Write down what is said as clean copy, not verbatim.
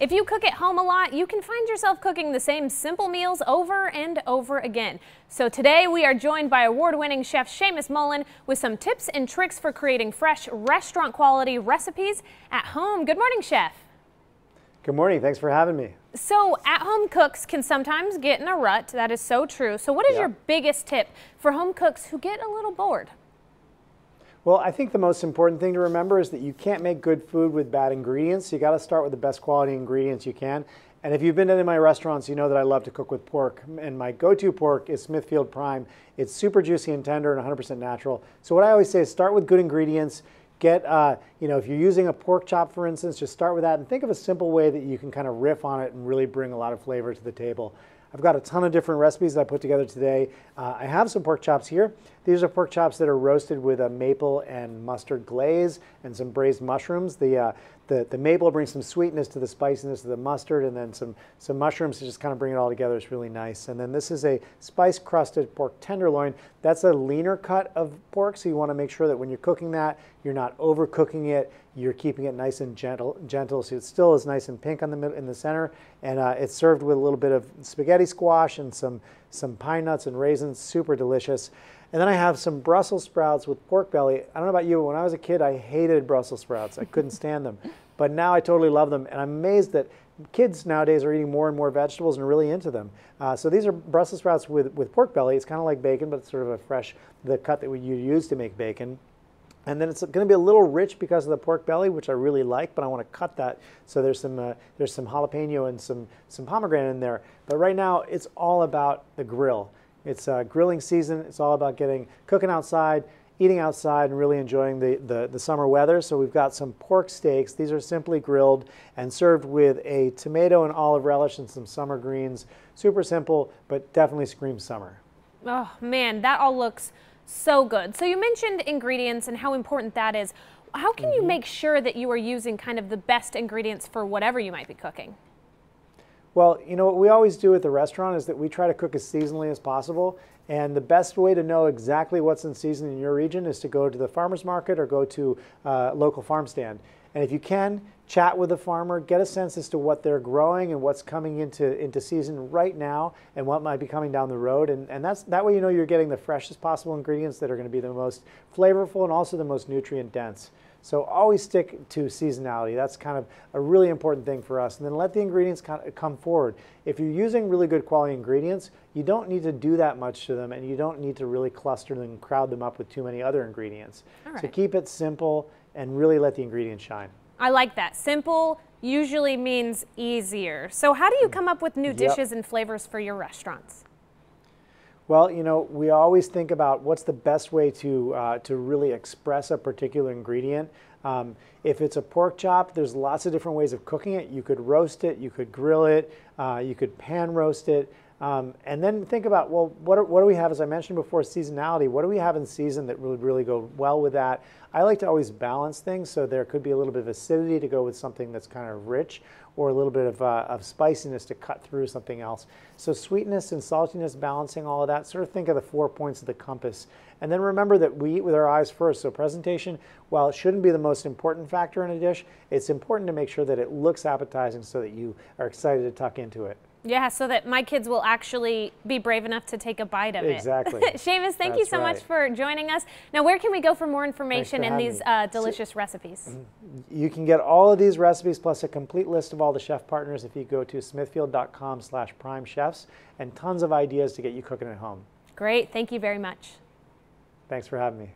If you cook at home a lot, you can find yourself cooking the same simple meals over and over again. So today we are joined by award-winning Chef Seamus Mullen with some tips and tricks for creating fresh restaurant-quality recipes at home. Good morning, Chef. Good morning. Thanks for having me. So at-home cooks can sometimes get in a rut. That is so true. So what is your biggest tip for home cooks who get a little bored? Well, I think the most important thing to remember is that you can't make good food with bad ingredients. You got to start with the best quality ingredients you can. And if you've been to any of my restaurants, you know that I love to cook with pork. And my go-to pork is Smithfield Prime. It's super juicy and tender and 100% natural. So what I always say is start with good ingredients. Get, if you're using a pork chop, for instance, just start with that and think of a simple way that you can kind of riff on it and really bring a lot of flavor to the table. I've got a ton of different recipes that I put together today. I have some pork chops here. These are pork chops that are roasted with a maple and mustard glaze and some braised mushrooms. The maple brings some sweetness to the spiciness of the mustard, and then some mushrooms to just kind of bring it all together. It's really nice. And then this is a spice-crusted pork tenderloin. That's a leaner cut of pork, so you want to make sure that when you're cooking that, you're not overcooking it. You're keeping it nice and gentle, so it still is nice and pink in the center. And it's served with a little bit of spaghetti squash and some pine nuts and raisins. Super delicious. And then I have some Brussels sprouts with pork belly. I don't know about you, but when I was a kid, I hated Brussels sprouts. I couldn't stand them. But now I totally love them. And I'm amazed that kids nowadays are eating more and more vegetables and really into them. So these are Brussels sprouts with pork belly. It's kind of like bacon, but it's sort of the cut that you use to make bacon. And then it's going to be a little rich because of the pork belly, which I really like, but I want to cut that. So there's some jalapeno and some pomegranate in there. But right now, it's all about the grill. It's grilling season. It's all about cooking outside, eating outside, and really enjoying the summer weather. So we've got some pork steaks. These are simply grilled and served with a tomato and olive relish and some summer greens. Super simple, but definitely screams summer. Oh man, that all looks so good. So you mentioned ingredients and how important that is. How can you make sure that you are using kind of the best ingredients for whatever you might be cooking? Well, what we always do at the restaurant is that we try to cook as seasonally as possible. And the best way to know exactly what's in season in your region is to go to the farmer's market or go to a local farm stand. And if you can, chat with the farmer, get a sense as to what they're growing and what's coming into season right now and what might be coming down the road. And that way you're getting the freshest possible ingredients that are going to be the most flavorful and also the most nutrient dense. So always stick to seasonality. That's kind of a really important thing for us. And then let the ingredients kind of come forward. If you're using really good quality ingredients, you don't need to do that much to them, and you don't need to really cluster them and crowd them up with too many other ingredients. So keep it simple and really let the ingredients shine. I like that. Simple usually means easier. So how do you come up with new dishes and flavors for your restaurants? Well, we always think about what's the best way to really express a particular ingredient. If it's a pork chop, there's lots of different ways of cooking it. You could roast it, you could grill it, you could pan roast it. And then think about, well, what do we have, as I mentioned before, seasonality. What do we have in season that would really go well with that? I like to always balance things, so there could be a little bit of acidity to go with something that's kind of rich, or a little bit of spiciness to cut through something else. So sweetness and saltiness, balancing all of that, sort of think of the 4 points of the compass. And then remember that we eat with our eyes first. So presentation, while it shouldn't be the most important factor in a dish, it's important to make sure that it looks appetizing so that you are excited to tuck into it. Yeah, so that my kids will actually be brave enough to take a bite of it. Exactly. Seamus, thank you so much for joining us. Now, where can we go for more information and these delicious recipes? You can get all of these recipes plus a complete list of all the chef partners if you go to smithfield.com/primechefs, and tons of ideas to get you cooking at home. Great. Thank you very much. Thanks for having me.